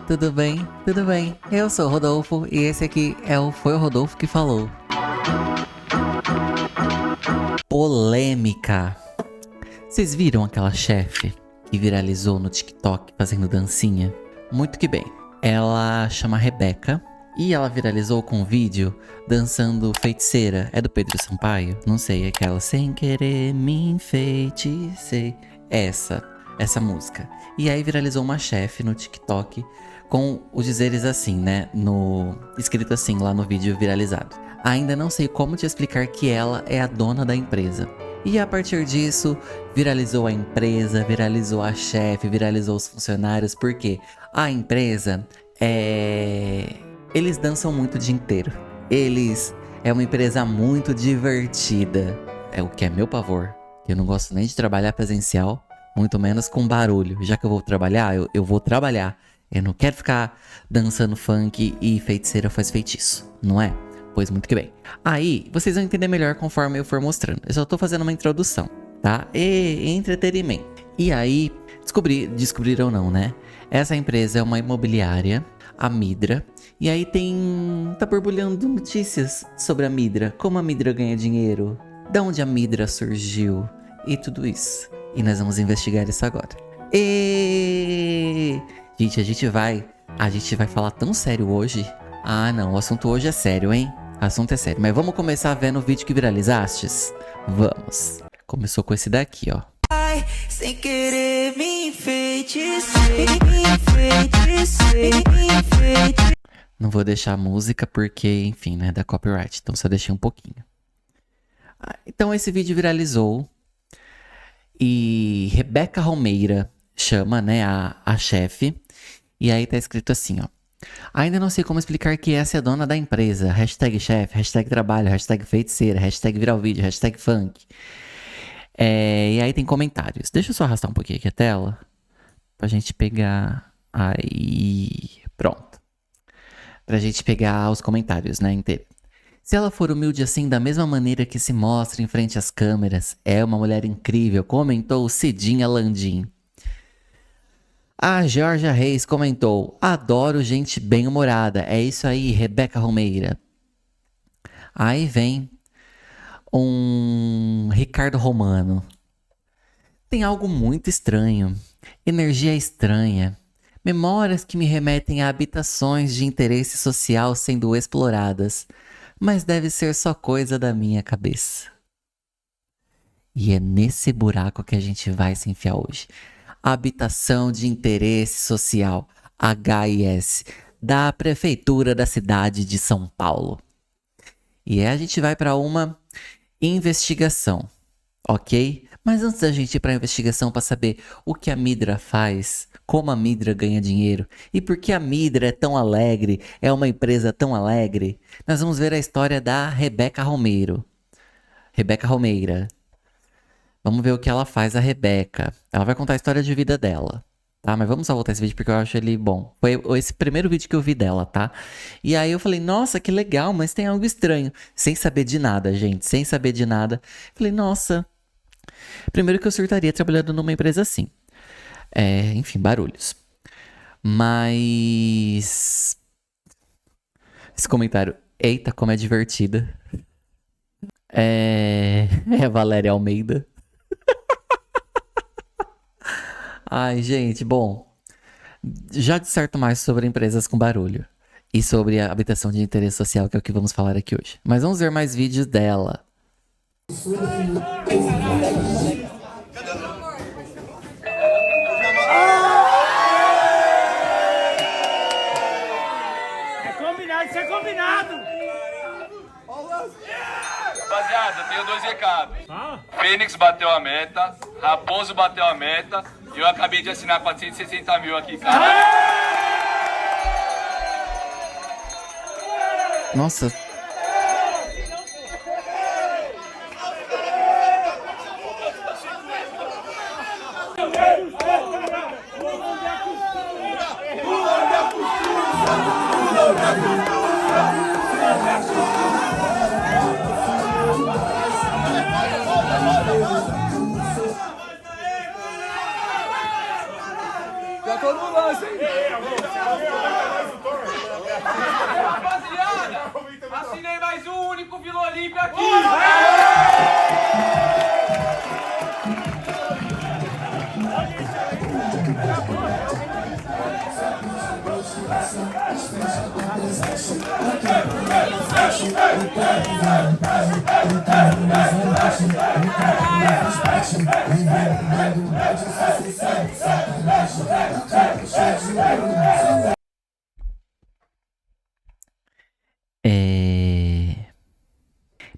tudo bem? Tudo bem? Eu sou o Rodolfo e esse aqui é o Foi o Rodolfo que Falou. Polêmica. Vocês viram aquela chefe que viralizou no TikTok fazendo dancinha? Muito que bem. Ela chama Rebeca e ela viralizou com um vídeo dançando Feiticeira. É do Pedro Sampaio? Não sei, é aquela Sem querer me enfeitiçei. Essa música. E aí viralizou uma chefe no TikTok com os dizeres assim, né? Escrito assim lá no vídeo viralizado. Ainda não sei como te explicar que ela é a dona da empresa. E a partir disso, viralizou a empresa, viralizou a chefe, viralizou os funcionários, porque a empresa eles dançam muito o dia inteiro. É uma empresa muito divertida. É o que é meu pavor. Eu não gosto nem de trabalhar presencial, muito menos com barulho. Já que eu vou trabalhar, eu vou trabalhar. Eu não quero ficar dançando funk e feiticeira faz feitiço, não é? Pois muito que bem. Aí, vocês vão entender melhor conforme eu for mostrando. Eu só tô fazendo uma introdução, tá? E entretenimento. E aí, descobriram não, né? Essa empresa é uma imobiliária, a Midra. E aí tá borbulhando notícias sobre a Midra. Como a Midra ganha dinheiro, da onde a Midra surgiu e tudo isso. E nós vamos investigar isso agora. Gente, a gente vai falar tão sério hoje. Ah, não, o assunto hoje é sério, hein? O assunto é sério. Mas vamos começar vendo o vídeo que viralizastes? Vamos. Começou com esse daqui, ó. Ai, sem querer me enfeitiçei. Não vou deixar a música porque, enfim, né, dá copyright. Então só deixei um pouquinho. Então esse vídeo viralizou. E Rebeca Romeira chama, né, a chefe. E aí tá escrito assim, ó. Ainda não sei como explicar que essa é a dona da empresa. Hashtag chefe, hashtag trabalho, hashtag feiticeira, hashtag viral vídeo, hashtag funk. E aí tem comentários. Deixa eu só arrastar um pouquinho aqui a tela. Pra gente pegar... Aí... Pronto. Pra gente pegar os comentários, né, inteiro. Se ela for humilde assim, da mesma maneira que se mostra em frente às câmeras, é uma mulher incrível, comentou Cidinha Landim. A Georgia Reis comentou, adoro gente bem-humorada, é isso aí, Rebeca Romeira. Aí vem um Ricardo Romano. Tem algo muito estranho, energia estranha, memórias que me remetem a habitações de interesse social sendo exploradas, mas deve ser só coisa da minha cabeça. E é nesse buraco que a gente vai se enfiar hoje. Habitação de interesse social, HIS, da Prefeitura da cidade de São Paulo. E aí a gente vai para uma investigação, ok? Mas antes da gente ir para a investigação para saber o que a Midra faz, como a Midra ganha dinheiro e por que a Midra é tão alegre, é uma empresa tão alegre, nós vamos ver a história da Rebeca Romeira. Vamos ver o que ela faz, a Rebeca. Ela vai contar a história de vida dela, tá? Mas vamos só voltar esse vídeo porque eu acho ele bom. Foi esse primeiro vídeo que eu vi dela, tá? E aí eu falei, nossa, que legal, mas tem algo estranho. Sem saber de nada, gente, sem saber de nada. Falei, nossa... Primeiro que eu surtaria trabalhando numa empresa assim. Enfim, barulhos. Mas... Esse comentário, eita, como é divertida. É a Valéria Almeida. Ai, gente, bom. Já disserto mais sobre empresas com barulho. E sobre a habitação de interesse social, que é o que vamos falar aqui hoje. Mas vamos ver mais vídeos dela. Isso é combinado! Rapaziada, eu tenho 2 recados. Fênix bateu a meta, Raposo bateu a meta e eu acabei de assinar 460 mil aqui, cara. Nossa. Já tô no lance, hein?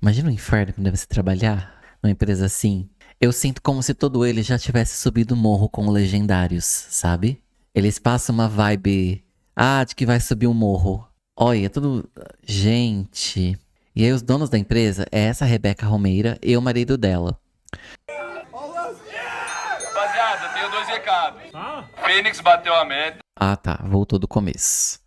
Imagina o inferno que deve ser trabalhar numa empresa assim. Eu sinto como se todo ele já tivesse subido o morro com legendários, sabe? Eles passam uma vibe, de que vai subir um morro. Olha, tudo... Gente... E aí os donos da empresa é essa Rebeca Romeira e o marido dela. Rapaziada, tenho 2 recados. Fênix bateu a meta. Ah, tá. Voltou do começo.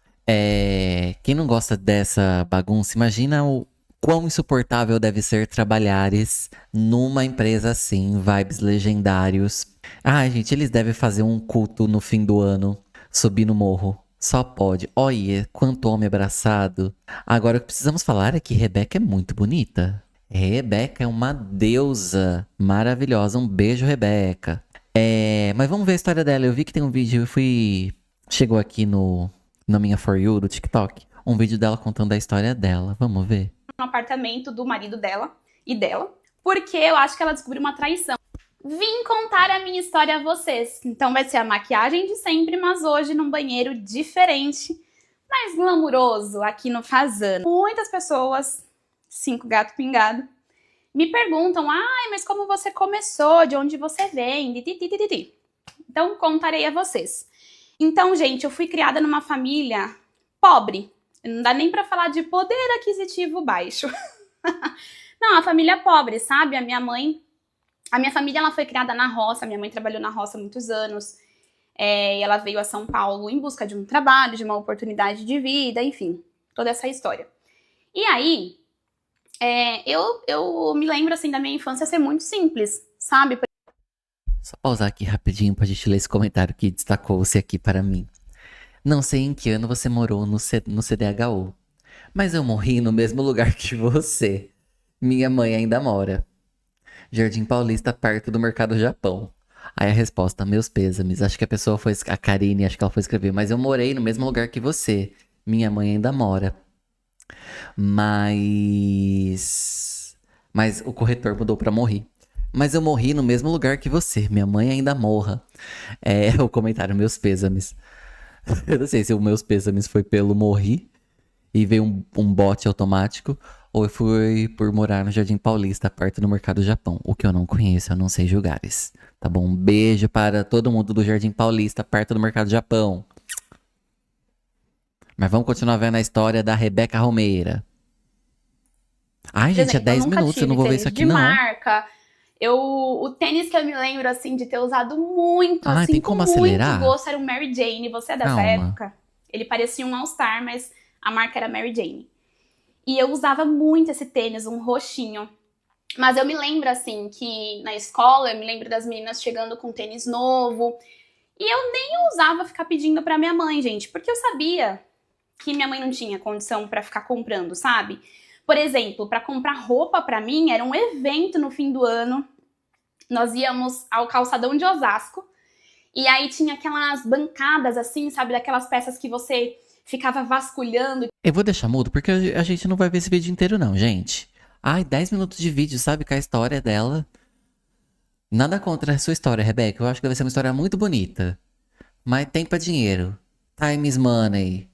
Quem não gosta dessa bagunça, imagina o quão insuportável deve ser trabalhares numa empresa assim, vibes legendários. Ai, gente, eles devem fazer um culto no fim do ano, subir no morro. Só pode. Olha, quanto homem abraçado. Agora, o que precisamos falar é que Rebeca é muito bonita. Rebeca é uma deusa maravilhosa. Um beijo, Rebeca. Mas vamos ver a história dela. Eu vi que tem um vídeo, chegou aqui na minha For You do TikTok. Um vídeo dela contando a história dela. Vamos ver. No apartamento do marido dela e dela, porque eu acho que ela descobriu uma traição. Vim contar a minha história a vocês. Então vai ser a maquiagem de sempre, mas hoje num banheiro diferente, mais glamuroso, aqui no Fazano. Muitas pessoas, 5 gato pingado, me perguntam, mas como você começou, de onde você vem, Então contarei a vocês. Então, gente, eu fui criada numa família pobre. Não dá nem pra falar de poder aquisitivo baixo. Não, a família pobre, sabe? A minha família, ela foi criada na roça. Minha mãe trabalhou na roça há muitos anos. E ela veio a São Paulo em busca de um trabalho, de uma oportunidade de vida, enfim. Toda essa história. E aí, eu me lembro, assim, da minha infância ser muito simples, sabe? Só pausar aqui rapidinho pra gente ler esse comentário que destacou-se aqui para mim. Não sei em que ano você morou no CDHU, mas eu morri no mesmo lugar que você. Minha mãe ainda mora. Jardim Paulista, perto do Mercado Japão. Aí a resposta, meus pêsames. Acho que a pessoa foi... A Karine, acho que ela foi escrever. Mas eu morei no mesmo lugar que você. Minha mãe ainda mora. Mas o corretor mudou pra morri. Mas eu morri no mesmo lugar que você. Minha mãe ainda morra. O comentário, meus pêsames. Eu não sei se o meus pêsames foi pelo morri e veio um bot automático, ou foi por morar no Jardim Paulista, perto do Mercado Japão. O que eu não conheço, eu não sei julgares. Tá bom? Um beijo para todo mundo do Jardim Paulista, perto do Mercado Japão. Mas vamos continuar vendo a história da Rebeca Romeira. Ai, gente, é 10 minutos, eu não vou ver isso aqui não. Marca. O tênis que eu me lembro, assim, de ter usado muito, assim, tem com como muito acelerar? gosto, era o Mary Jane. Você é dessa Calma. época? Ele parecia um All-Star, mas a marca era Mary Jane. E eu usava muito esse tênis, um roxinho. Mas eu me lembro, assim, que na escola, eu me lembro das meninas chegando com tênis novo. E eu nem ousava ficar pedindo pra minha mãe, gente, porque eu sabia que minha mãe não tinha condição pra ficar comprando, sabe? Por exemplo, para comprar roupa para mim era um evento no fim do ano. Nós íamos ao calçadão de Osasco e aí tinha aquelas bancadas assim, sabe? Daquelas peças que você ficava vasculhando. Eu vou deixar mudo porque a gente não vai ver esse vídeo inteiro não, gente. Ai, 10 minutos de vídeo, sabe? Com a história dela. Nada contra a sua história, Rebeca. Eu acho que vai ser uma história muito bonita. Mas tempo é dinheiro. Time is money.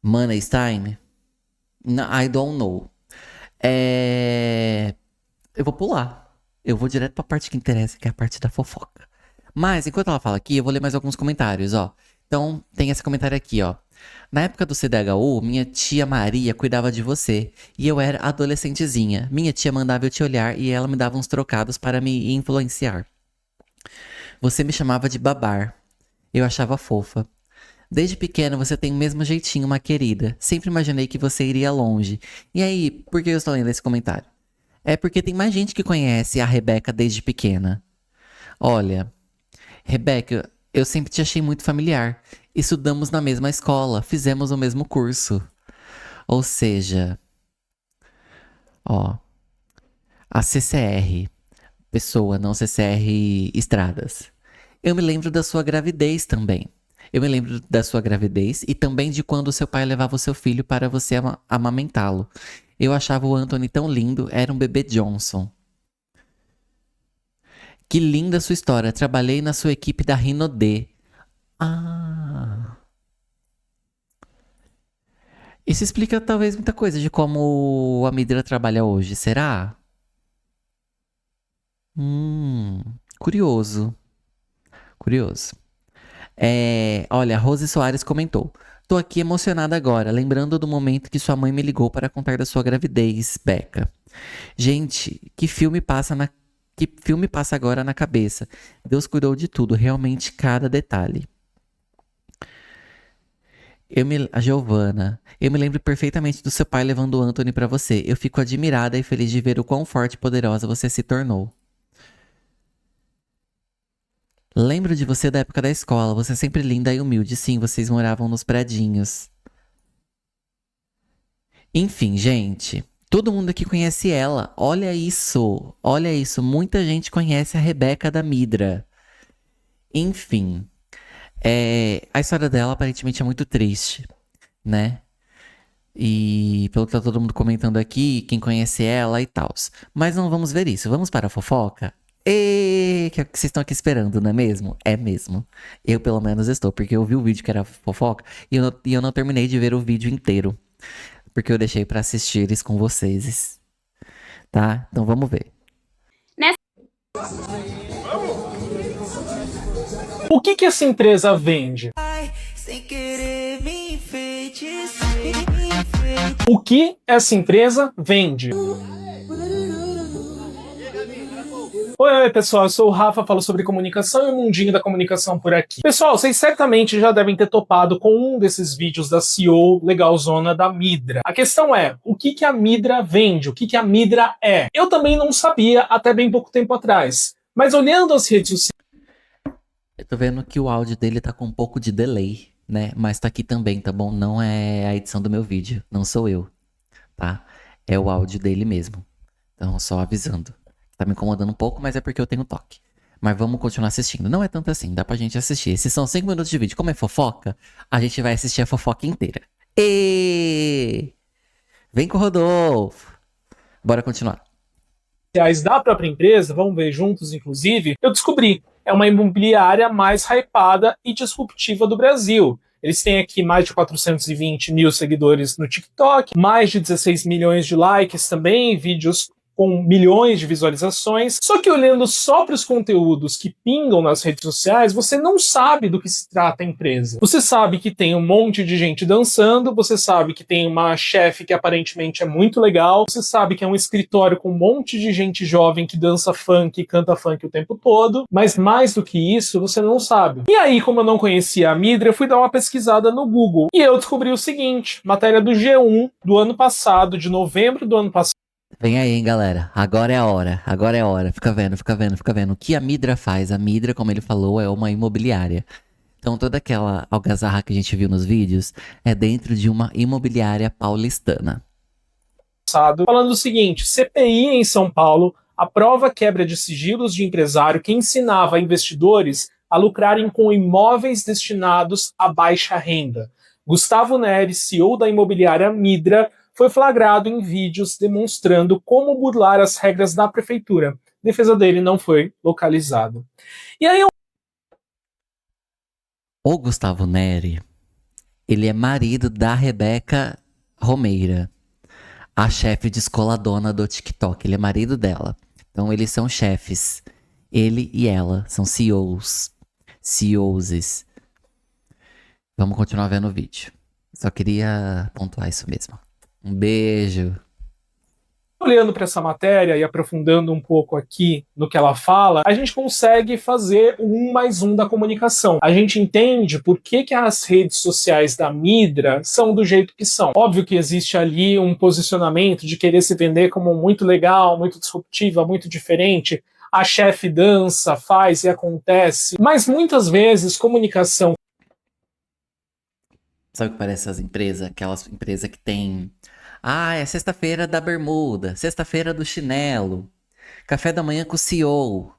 Money is time. I don't know. Eu vou pular. Eu vou direto pra parte que interessa, que é a parte da fofoca. Mas, enquanto ela fala aqui, eu vou ler mais alguns comentários, ó. Então, tem esse comentário aqui, ó. Na época do CDHU, minha tia Maria cuidava de você. E eu era adolescentezinha. Minha tia mandava eu te olhar e ela me dava uns trocados para me influenciar. Você me chamava de babar. Eu achava fofa. Desde pequena você tem o mesmo jeitinho, uma querida. Sempre imaginei que você iria longe. E aí, por que eu estou lendo esse comentário? É porque tem mais gente que conhece a Rebeca desde pequena. Olha, Rebeca, eu sempre te achei muito familiar. Estudamos na mesma escola, fizemos o mesmo curso. Ou seja, Ó, a CCR, pessoa, não CCR Estradas. Eu me lembro da sua gravidez também. Eu me lembro da sua gravidez e também de quando seu pai levava o seu filho para você amamentá-lo. Eu achava o Anthony tão lindo, era um bebê Johnson. Que linda sua história. Trabalhei na sua equipe da Rinode. Ah. Isso explica talvez muita coisa de como a Midra trabalha hoje, será? Curioso. Curioso. Olha, Rose Soares comentou. Tô aqui emocionada agora, lembrando do momento que sua mãe me ligou para contar da sua gravidez, Becca. Gente, que filme passa agora na cabeça? Deus cuidou de tudo, realmente cada detalhe. A Giovana, eu me lembro perfeitamente do seu pai levando o Anthony pra você. Eu fico admirada e feliz de ver o quão forte e poderosa você se tornou. Lembro de você da época da escola. Você é sempre linda e humilde. Sim, vocês moravam nos predinhos. Enfim, gente. Todo mundo aqui conhece ela. Olha isso. Olha isso. Muita gente conhece a Rebeca da Midra. Enfim. A história dela aparentemente é muito triste, né? E pelo que tá todo mundo comentando aqui, quem conhece ela e tal. Mas não vamos ver isso. Vamos para a fofoca? Que é o que vocês estão aqui esperando, não é mesmo? É mesmo. Eu, pelo menos, estou, porque eu vi o vídeo que era fofoca e eu não terminei de ver o vídeo inteiro. Porque eu deixei pra assistir eles com vocês. Tá? Então vamos ver. O que essa empresa vende? O que essa empresa vende? Oi, pessoal, eu sou o Rafa, falo sobre comunicação e o mundinho da comunicação por aqui. Pessoal, vocês certamente já devem ter topado com um desses vídeos da CEO legalzona da Midra. A questão é, o que a Midra vende? O que a Midra é? Eu também não sabia até bem pouco tempo atrás, mas olhando as redes sociais... Eu tô vendo que o áudio dele tá com um pouco de delay, né? Mas tá aqui também, tá bom? Não é a edição do meu vídeo, não sou eu, tá? É o áudio dele mesmo. Então, só avisando. Tá me incomodando um pouco, mas é porque eu tenho toque. Mas vamos continuar assistindo. Não é tanto assim, dá pra gente assistir. Esses são 5 minutos de vídeo. Como é fofoca, a gente vai assistir a fofoca inteira. Vem com o Rodolfo! Bora continuar. Da própria empresa, vamos ver juntos, inclusive, eu descobri. É uma imobiliária mais hypada e disruptiva do Brasil. Eles têm aqui mais de 420 mil seguidores no TikTok, mais de 16 milhões de likes também, vídeos com milhões de visualizações. Só que olhando só para os conteúdos que pingam nas redes sociais, você não sabe do que se trata a empresa. Você sabe que tem um monte de gente dançando, você sabe que tem uma chefe que aparentemente é muito legal, você sabe que é um escritório com um monte de gente jovem que dança funk e canta funk o tempo todo, mas mais do que isso, você não sabe. E aí, como eu não conhecia a Midra, eu fui dar uma pesquisada no Google e eu descobri o seguinte, matéria do G1 do ano passado, de novembro do ano passado. Vem aí, hein, galera. Agora é a hora. Agora é a hora. Fica vendo, fica vendo, fica vendo. O que a Midra faz? A Midra, como ele falou, é uma imobiliária. Então toda aquela algazarra que a gente viu nos vídeos é dentro de uma imobiliária paulistana. Falando o seguinte, CPI em São Paulo aprova quebra de sigilos de empresário que ensinava investidores a lucrarem com imóveis destinados a baixa renda. Gustavo Neri, CEO da imobiliária Midra, foi flagrado em vídeos demonstrando como burlar as regras da prefeitura. A defesa dele não foi localizada. E aí o Gustavo Neri, ele é marido da Rebeca Romeira, a chefe descoladona do TikTok. Ele é marido dela. Então eles são chefes. Ele e ela são CEOs. CEOs. Vamos continuar vendo o vídeo. Só queria pontuar isso mesmo. Um beijo. Olhando para essa matéria e aprofundando um pouco aqui no que ela fala, a gente consegue fazer um mais um da comunicação. A gente entende por que as redes sociais da Midra são do jeito que são. Óbvio que existe ali um posicionamento de querer se vender como muito legal, muito disruptiva, muito diferente. A chefe dança, faz e acontece. Mas muitas vezes comunicação... Sabe o que parece essas empresas? Aquelas empresas que tem Ah, é sexta-feira da bermuda, sexta-feira do chinelo, café da manhã com o CEO.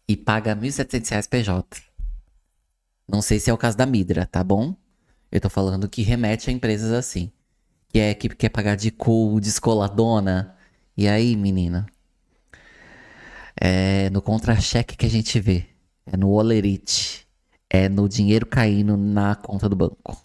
E paga R$ 1.700 PJ. Não sei se é o caso da Midra, tá bom? Eu tô falando que remete a empresas assim. Que quer pagar de cool, descoladona. E aí, menina? É no contra-cheque que a gente vê. É no olerite. É no dinheiro caindo na conta do banco.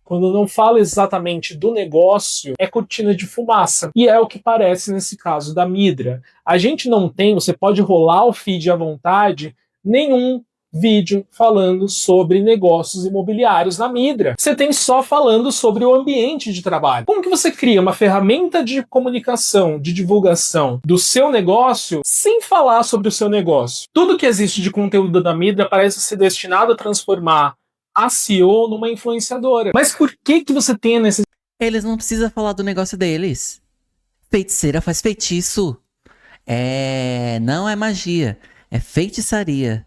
Quando não fala exatamente do negócio, é cortina de fumaça. E é o que parece nesse caso da Midra. A gente não tem, você pode rolar o feed à vontade, nenhum vídeo falando sobre negócios imobiliários na Midra. Você tem só falando sobre o ambiente de trabalho. Como que você cria uma ferramenta de comunicação, de divulgação do seu negócio sem falar sobre o seu negócio? Tudo que existe de conteúdo da Midra parece ser destinado a transformar a CEO numa influenciadora. Mas por que você tem a necessidade? Eles não precisam falar do negócio deles. Feiticeira faz feitiço. Não é magia. É feitiçaria.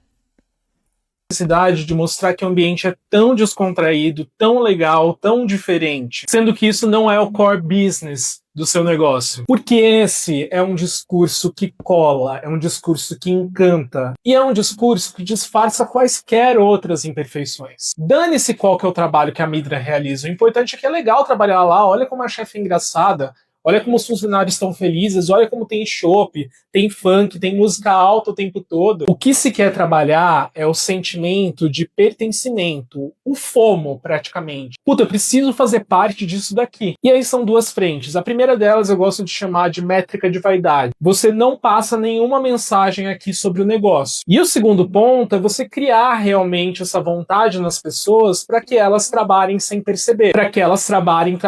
De mostrar que o ambiente é tão descontraído, tão legal, tão diferente, sendo que isso não é o core business do seu negócio. Porque esse é um discurso que cola, é um discurso que encanta, e é um discurso que disfarça quaisquer outras imperfeições. Dane-se qual que é o trabalho que a Midra realiza, o importante é que é legal trabalhar lá, olha como a chefe é engraçada, olha como os funcionários estão felizes, olha como tem chopp, tem funk, tem música alta o tempo todo. O que se quer trabalhar é o sentimento de pertencimento, o FOMO, praticamente. Puta, eu preciso fazer parte disso daqui. E aí são duas frentes. A primeira delas eu gosto de chamar de métrica de vaidade. Você não passa nenhuma mensagem aqui sobre o negócio. E o segundo ponto é você criar realmente essa vontade nas pessoas para que elas trabalhem sem perceber. Para que elas trabalhem.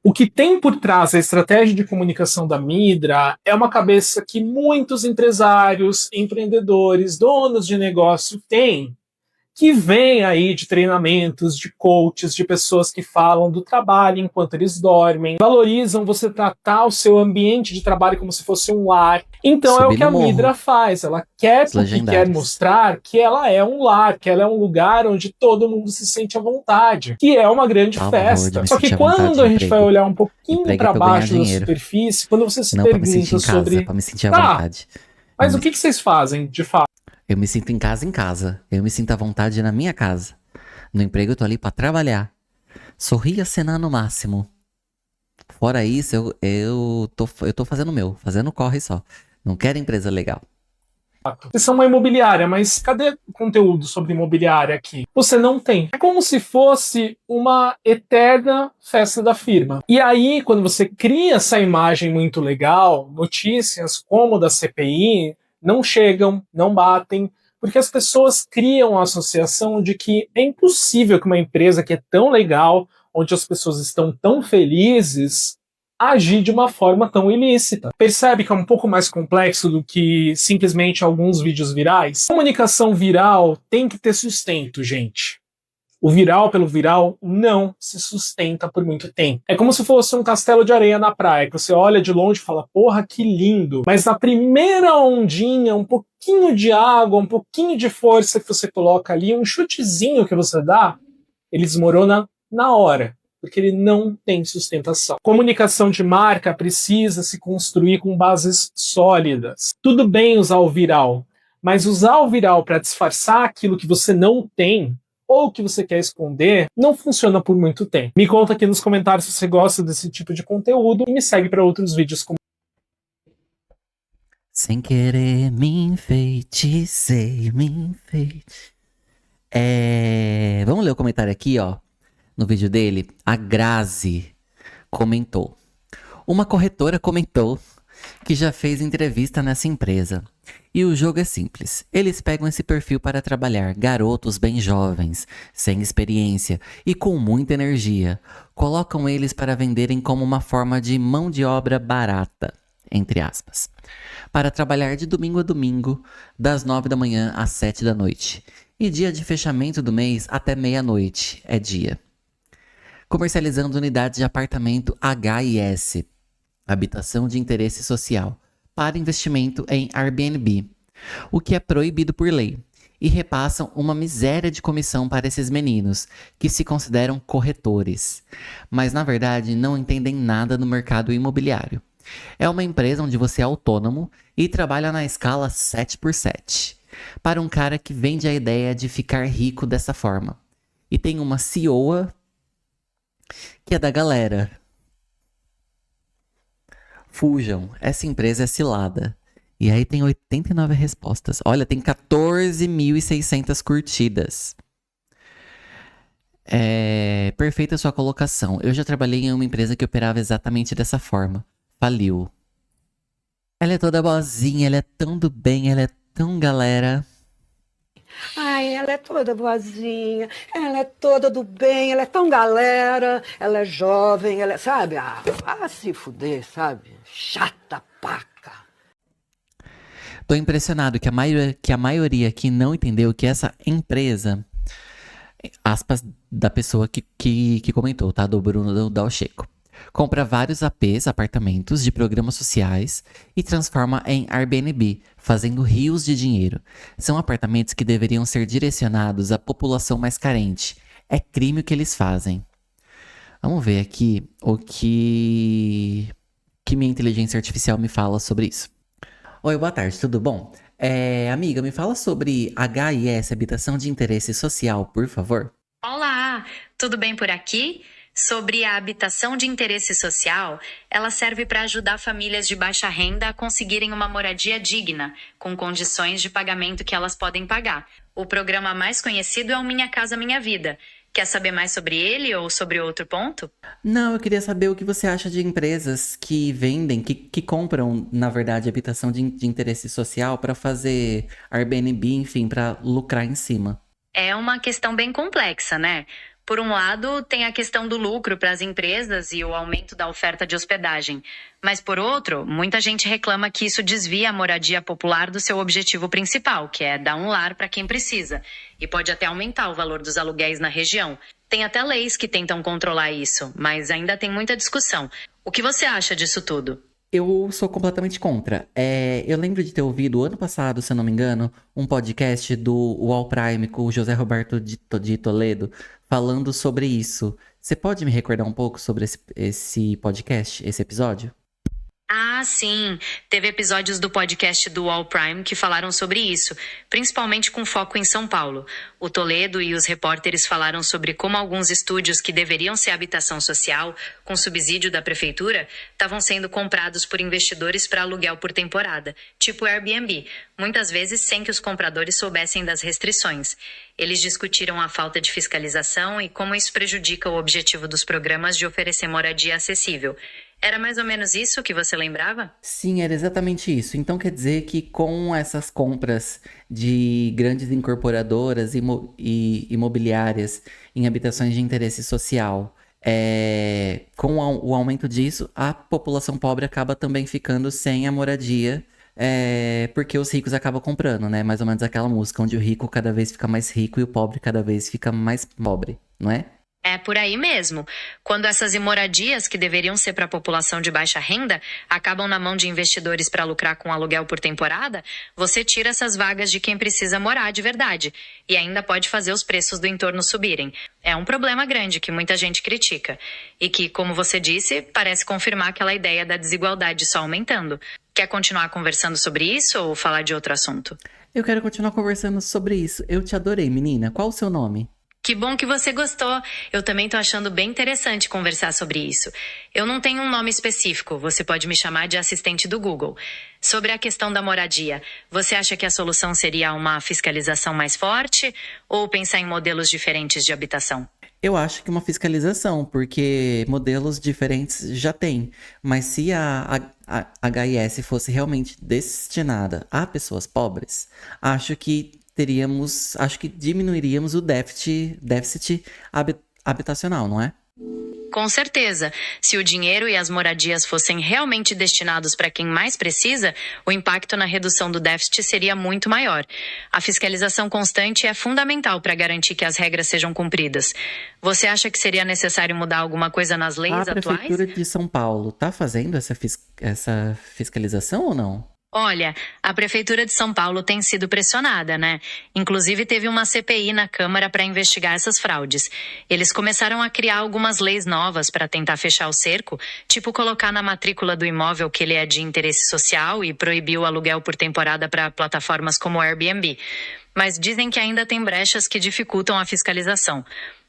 O que tem por trás a estratégia de comunicação da Midra é uma cabeça que muitos empresários, empreendedores, donos de negócio têm, que vem aí de treinamentos, de coaches, de pessoas que falam do trabalho enquanto eles dormem, valorizam você tratar o seu ambiente de trabalho como se fosse um lar. Então é o que a Midra faz, ela quer porque quer mostrar que ela é um lar, que ela é um lugar onde todo mundo se sente à vontade, que é uma grande festa. Só que quando a gente vai olhar um pouquinho para baixo da superfície, quando você se pergunta sobre... Pra me sentir à vontade. Mas o que vocês fazem, de fato? Eu me sinto em casa. Eu me sinto à vontade na minha casa. No emprego eu tô ali pra trabalhar. Sorrir e acenar no máximo. Fora isso, eu tô fazendo o meu. Fazendo corre só. Não quero empresa legal. Vocês são uma imobiliária, mas cadê o conteúdo sobre imobiliária aqui? Você não tem. É como se fosse uma eterna festa da firma. E aí, quando você cria essa imagem muito legal, notícias como da CPI não chegam, não batem, porque as pessoas criam a associação de que é impossível que uma empresa que é tão legal, onde as pessoas estão tão felizes, agir de uma forma tão ilícita. Percebe que é um pouco mais complexo do que simplesmente alguns vídeos virais? Comunicação viral tem que ter sustento, gente. O viral pelo viral não se sustenta por muito tempo. É como se fosse um castelo de areia na praia, que você olha de longe e fala, porra, que lindo. Mas na primeira ondinha, um pouquinho de água, um pouquinho de força que você coloca ali, um chutezinho que você dá, ele desmorona na hora, porque ele não tem sustentação. Comunicação de marca precisa se construir com bases sólidas. Tudo bem usar o viral, mas usar o viral para disfarçar aquilo que você não tem, ou que você quer esconder, não funciona por muito tempo. Me conta aqui nos comentários se você gosta desse tipo de conteúdo e me segue para outros vídeos como... Sem querer me enfeiticei, Vamos ler o comentário aqui, ó. No vídeo dele, a Grazi comentou. Uma corretora comentou que já fez entrevista nessa empresa. E o jogo é simples. Eles pegam esse perfil para trabalhar, garotos bem jovens, sem experiência e com muita energia. Colocam eles para venderem como uma forma de mão de obra barata, entre aspas. Para trabalhar de domingo a domingo, das 9 da manhã às 7 da noite. E dia de fechamento do mês até meia-noite é dia. Comercializando unidades de apartamento HIS, habitação de interesse social, para investimento em Airbnb, o que é proibido por lei. e repassam uma miséria de comissão para esses meninos, que se consideram corretores, mas na verdade não entendem nada no mercado imobiliário. É uma empresa onde você é autônomo e trabalha na escala 7x7, para um cara que vende a ideia de ficar rico dessa forma. E tem uma CEOa que é da galera. Fujam, essa empresa é cilada. E aí tem 89 respostas. Olha, tem 14.600 curtidas. Perfeita sua colocação. Eu já trabalhei em uma empresa que operava exatamente dessa forma. Faliu. Ela é toda boazinha, ela é tão do bem, ela é tão galera. Ai, ela é toda boazinha, ela é toda do bem, ela é tão galera, ela é jovem, ela é, sabe? Ah, vá se fuder, sabe? Chata paca. Tô impressionado que a maioria aqui não entendeu que essa empresa, aspas da pessoa que comentou, tá? Do Bruno Dalcheco, compra vários APs, apartamentos de programas sociais e transforma em Airbnb, fazendo rios de dinheiro. São apartamentos que deveriam ser direcionados à população mais carente. É crime o que eles fazem. Vamos ver aqui o que minha inteligência artificial me fala sobre isso. Oi, boa tarde, tudo bom? Amiga, me fala sobre HIS, Habitação de Interesse Social, por favor. Olá, tudo bem por aqui? Sobre a habitação de interesse social, ela serve para ajudar famílias de baixa renda a conseguirem uma moradia digna, com condições de pagamento que elas podem pagar. O programa mais conhecido é o Minha Casa Minha Vida. Quer saber mais sobre ele ou sobre outro ponto? Não, eu queria saber o que você acha de empresas que vendem, que compram, na verdade, habitação de interesse social para fazer Airbnb, enfim, para lucrar em cima. É uma questão bem complexa, né? Por um lado, tem a questão do lucro para as empresas e o aumento da oferta de hospedagem. Mas, por outro, muita gente reclama que isso desvia a moradia popular do seu objetivo principal, que é dar um lar para quem precisa. E pode até aumentar o valor dos aluguéis na região. Tem até leis que tentam controlar isso, mas ainda tem muita discussão. O que você acha disso tudo? Eu sou completamente contra. Eu lembro de ter ouvido ano passado, se eu não me engano, um podcast do UOL Prime com o José Roberto de Toledo falando sobre isso. Você pode me recordar um pouco sobre esse podcast, esse episódio? Ah, sim. Teve episódios do podcast do All Prime que falaram sobre isso, principalmente com foco em São Paulo. O Toledo e os repórteres falaram sobre como alguns estúdios que deveriam ser habitação social, com subsídio da prefeitura, estavam sendo comprados por investidores para aluguel por temporada, tipo Airbnb, muitas vezes sem que os compradores soubessem das restrições. Eles discutiram a falta de fiscalização e como isso prejudica o objetivo dos programas de oferecer moradia acessível. Era mais ou menos isso que você lembrava? Sim, era exatamente isso. Então quer dizer que com essas compras de grandes incorporadoras e imobiliárias em habitações de interesse social, com o aumento disso, a população pobre acaba também ficando sem a moradia, porque os ricos acabam comprando, né? Mais ou menos aquela música onde o rico cada vez fica mais rico e o pobre cada vez fica mais pobre, não é? É por aí mesmo. Quando essas moradias que deveriam ser para a população de baixa renda acabam na mão de investidores para lucrar com aluguel por temporada, você tira essas vagas de quem precisa morar de verdade e ainda pode fazer os preços do entorno subirem. É um problema grande que muita gente critica e que, como você disse, parece confirmar aquela ideia da desigualdade só aumentando. Quer continuar conversando sobre isso ou falar de outro assunto? Eu quero continuar conversando sobre isso. Eu te adorei, menina. Qual o seu nome? Que bom que você gostou. Eu também tô achando bem interessante conversar sobre isso. Eu não tenho um nome específico, você pode me chamar de assistente do Google. Sobre a questão da moradia, você acha que a solução seria uma fiscalização mais forte ou pensar em modelos diferentes de habitação? Eu acho que uma fiscalização, porque modelos diferentes já tem. Mas se a HIS fosse realmente destinada a pessoas pobres, acho que diminuiríamos o déficit habitacional, não é? Com certeza. Se o dinheiro e as moradias fossem realmente destinados para quem mais precisa, o impacto na redução do déficit seria muito maior. A fiscalização constante é fundamental para garantir que as regras sejam cumpridas. Você acha que seria necessário mudar alguma coisa nas leis atuais? A Prefeitura de São Paulo está fazendo essa fiscalização ou não? Olha, a Prefeitura de São Paulo tem sido pressionada, né? Inclusive teve uma CPI na Câmara para investigar essas fraudes. Eles começaram a criar algumas leis novas para tentar fechar o cerco, tipo colocar na matrícula do imóvel que ele é de interesse social e proibir o aluguel por temporada para plataformas como o Airbnb. Mas dizem que ainda tem brechas que dificultam a fiscalização.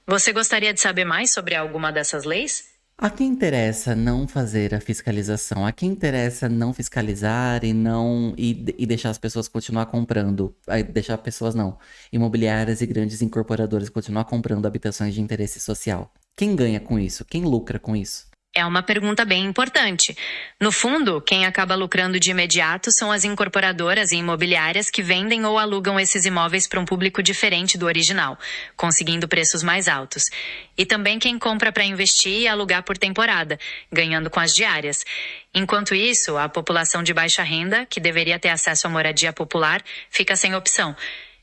Você gostaria de saber mais sobre alguma dessas leis? A quem interessa não fazer a fiscalização? A quem interessa não fiscalizar e deixar as pessoas continuar comprando? Deixar pessoas não. Imobiliárias e grandes incorporadoras continuar comprando habitações de interesse social. Quem ganha com isso? Quem lucra com isso? É uma pergunta bem importante. No fundo, quem acaba lucrando de imediato são as incorporadoras e imobiliárias que vendem ou alugam esses imóveis para um público diferente do original, conseguindo preços mais altos. E também quem compra para investir e alugar por temporada, ganhando com as diárias. Enquanto isso, a população de baixa renda, que deveria ter acesso à moradia popular, fica sem opção.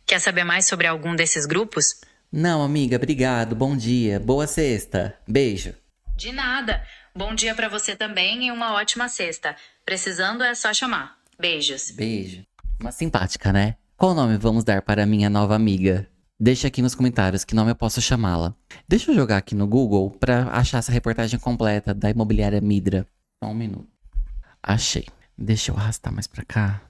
Quer saber mais sobre algum desses grupos? Não, amiga, obrigado. Bom dia. Boa sexta. Beijo. De nada. Bom dia pra você também e uma ótima sexta. Precisando é só chamar. Beijos. Beijo. Uma simpática, né? Qual nome vamos dar para minha nova amiga? Deixa aqui nos comentários que nome eu posso chamá-la. Deixa eu jogar aqui no Google pra achar essa reportagem completa da imobiliária Midra. Só um minuto. Achei. Deixa eu arrastar mais pra cá.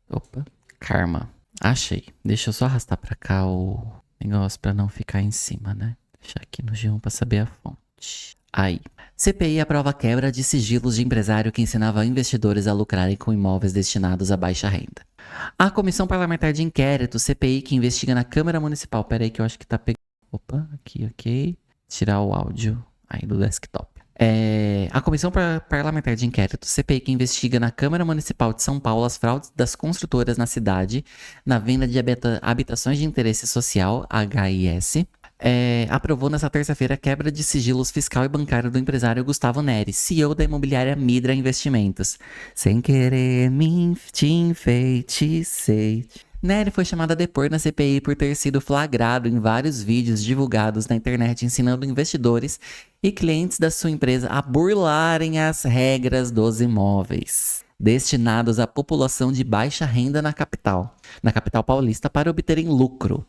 Opa. Karma. Achei. Deixa eu só arrastar pra cá o negócio pra não ficar em cima, né? Deixa aqui no G1 pra saber a fonte. Aí. CPI aprova quebra de sigilos de empresário que ensinava investidores a lucrarem com imóveis destinados a baixa renda. A Comissão Parlamentar de Inquérito, CPI, que investiga na Câmara Municipal. Pera aí que eu acho que tá pegando. Opa, aqui, ok. Tirar o áudio aí do desktop. A Comissão Parlamentar de Inquérito, CPI, que investiga na Câmara Municipal de São Paulo as fraudes das construtoras na cidade, na venda de habitações de interesse social, HIS, aprovou nesta terça-feira a quebra de sigilos fiscal e bancário do empresário Gustavo Neri, CEO da imobiliária Midra Investimentos. Sem querer te enfeiticei. Neri foi chamado a depor na CPI por ter sido flagrado em vários vídeos divulgados na internet ensinando investidores e clientes da sua empresa a burlarem as regras dos imóveis destinados à população de baixa renda na capital paulista para obterem lucro.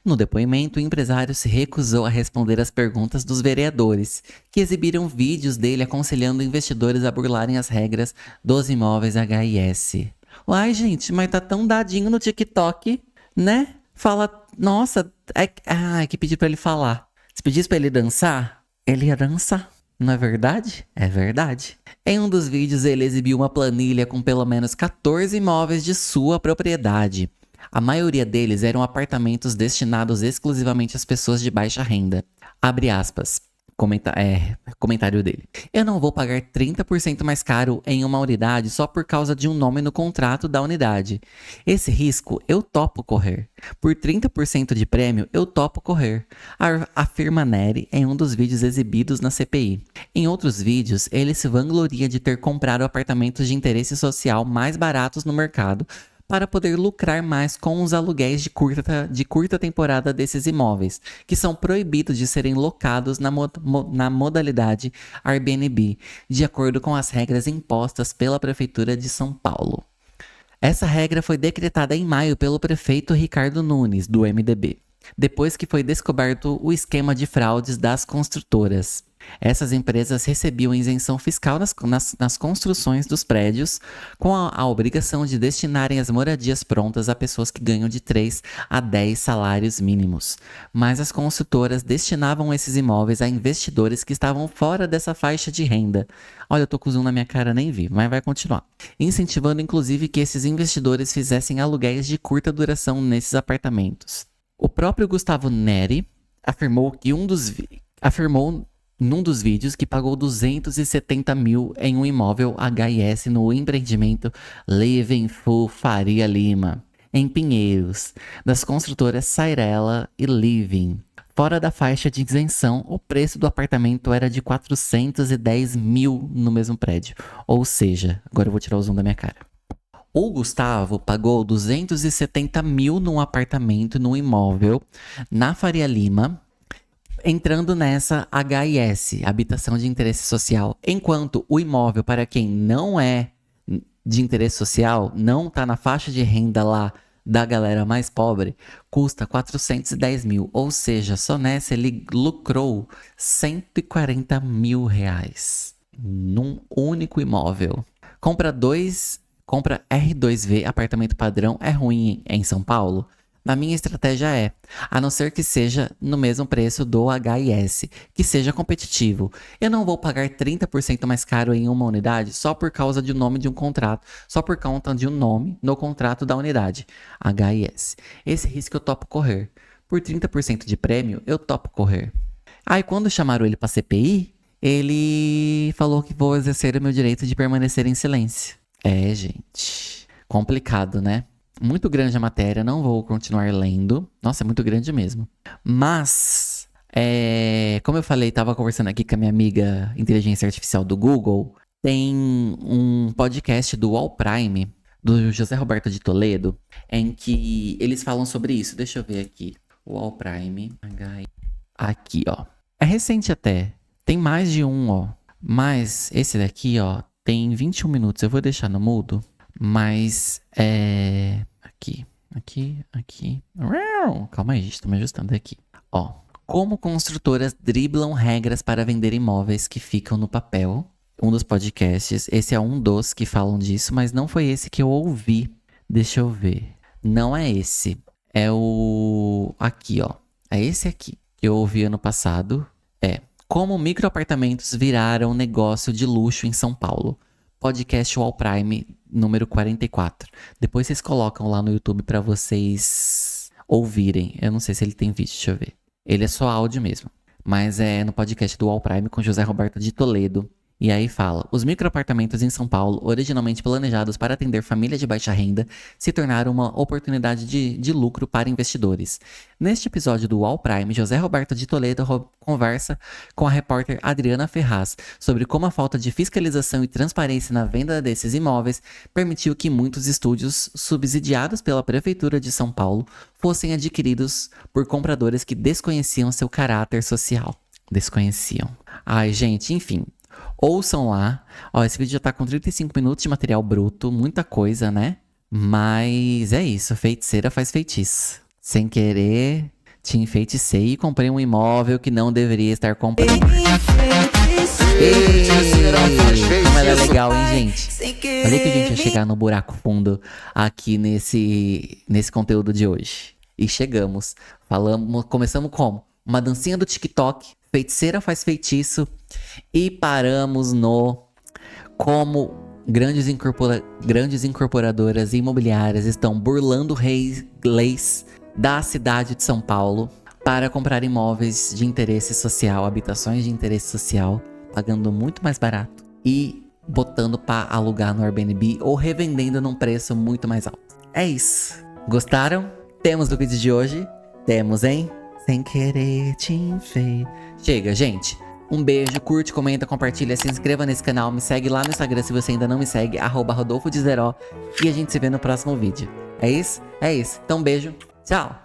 No depoimento, o empresário se recusou a responder às perguntas dos vereadores, que exibiram vídeos dele aconselhando investidores a burlarem as regras dos imóveis HIS. Uai, gente, mas tá tão dadinho no TikTok, né? Fala, nossa, é que pedi pra ele falar. Se pedisse pra ele dançar, ele ia dançar. Não é verdade? É verdade. Em um dos vídeos, ele exibiu uma planilha com pelo menos 14 imóveis de sua propriedade. A maioria deles eram apartamentos destinados exclusivamente às pessoas de baixa renda. Abre aspas. Comentário dele. Eu não vou pagar 30% mais caro em uma unidade só por causa de um nome no contrato da unidade. Esse risco eu topo correr. Por 30% de prêmio eu topo correr, afirma Neri em um dos vídeos exibidos na CPI. Em outros vídeos, ele se vangloria de ter comprado apartamentos de interesse social mais baratos no mercado para poder lucrar mais com os aluguéis de curta temporada desses imóveis, que são proibidos de serem locados na modalidade Airbnb, de acordo com as regras impostas pela Prefeitura de São Paulo. Essa regra foi decretada em maio pelo prefeito Ricardo Nunes, do MDB, depois que foi descoberto o esquema de fraudes das construtoras. Essas empresas recebiam isenção fiscal nas construções dos prédios, com a obrigação de destinarem as moradias prontas a pessoas que ganham de 3 a 10 salários mínimos. Mas as construtoras destinavam esses imóveis a investidores que estavam fora dessa faixa de renda. Olha, eu tô com zoom na minha cara, nem vi, mas vai continuar. Incentivando inclusive que esses investidores fizessem aluguéis de curta duração nesses apartamentos. O próprio Gustavo Neri afirmou num dos vídeos que pagou 270 mil em um imóvel HIS no empreendimento Living Full Faria Lima, em Pinheiros, das construtoras Sairela e Living. Fora da faixa de isenção, o preço do apartamento era de 410 mil no mesmo prédio. Ou seja, agora eu vou tirar o zoom da minha cara. O Gustavo pagou 270 mil num apartamento, num imóvel, na Faria Lima, entrando nessa HIS, Habitação de Interesse Social, enquanto o imóvel, para quem não é de interesse social, não tá na faixa de renda lá da galera mais pobre, custa 410 mil. Ou seja, só nessa ele lucrou 140 mil reais num único imóvel. Compra R2V, apartamento padrão, é ruim em São Paulo? Na minha estratégia é, a não ser que seja no mesmo preço do HIS, que seja competitivo. Eu não vou pagar 30% mais caro em uma unidade só por causa do nome de um contrato, só por conta de um nome no contrato da unidade, HIS. Esse risco eu topo correr. Por 30% de prêmio, eu topo correr. Aí quando chamaram ele para CPI, ele falou que vou exercer o meu direito de permanecer em silêncio. É, gente, complicado, né? Muito grande a matéria, não vou continuar lendo. Nossa, é muito grande mesmo. Mas, como eu falei, tava conversando aqui com a minha amiga inteligência artificial do Google. Tem um podcast do All Prime, do José Roberto de Toledo, em que eles falam sobre isso. Deixa eu ver aqui. O All Prime. Aqui, ó. É recente até. Tem mais de um, ó. Mas esse daqui, ó, tem 21 minutos. Eu vou deixar no mudo. Mas, Aqui. Calma aí, gente, tô me ajustando aqui. Ó, como construtoras driblam regras para vender imóveis que ficam no papel. Um dos podcasts, esse é um dos que falam disso, mas não foi esse que eu ouvi. Deixa eu ver. Não é esse. É o... Aqui, ó. É esse aqui que eu ouvi ano passado. Como microapartamentos viraram negócio de luxo em São Paulo. Podcast All Prime, número 44. Depois vocês colocam lá no YouTube pra vocês ouvirem. Eu não sei se ele tem vídeo, deixa eu ver. Ele é só áudio mesmo. Mas é no podcast do All Prime com José Roberto de Toledo. E aí fala, os microapartamentos em São Paulo, originalmente planejados para atender famílias de baixa renda, se tornaram uma oportunidade de lucro para investidores. Neste episódio do All Prime, José Roberto de Toledo conversa com a repórter Adriana Ferraz sobre como a falta de fiscalização e transparência na venda desses imóveis permitiu que muitos estúdios subsidiados pela Prefeitura de São Paulo fossem adquiridos por compradores que desconheciam seu caráter social. Desconheciam. Ai, gente, enfim... Ouçam lá. Ó, esse vídeo já tá com 35 minutos de material bruto. Muita coisa, né? Mas é isso. Feiticeira faz feitiço. Sem querer, te enfeiticei e comprei um imóvel que não deveria estar comprando. Como ela é legal, hein, gente? Falei que a gente ia chegar no buraco fundo aqui nesse conteúdo de hoje. E chegamos. Começamos como? Uma dancinha do TikTok. Feiticeira faz feitiço. E paramos no como grandes incorporadoras imobiliárias estão burlando leis da cidade de São Paulo para comprar imóveis de interesse social, habitações de interesse social, pagando muito mais barato e botando para alugar no Airbnb ou revendendo num preço muito mais alto. É isso. Gostaram? Temos do vídeo de hoje? Temos, hein? Sem querer te enfei. Chega, gente. Um beijo, curte, comenta, compartilha, se inscreva nesse canal, me segue lá no Instagram se você ainda não me segue, @RodolfoDizeró, e a gente se vê no próximo vídeo. É isso? É isso. Então, beijo. Tchau.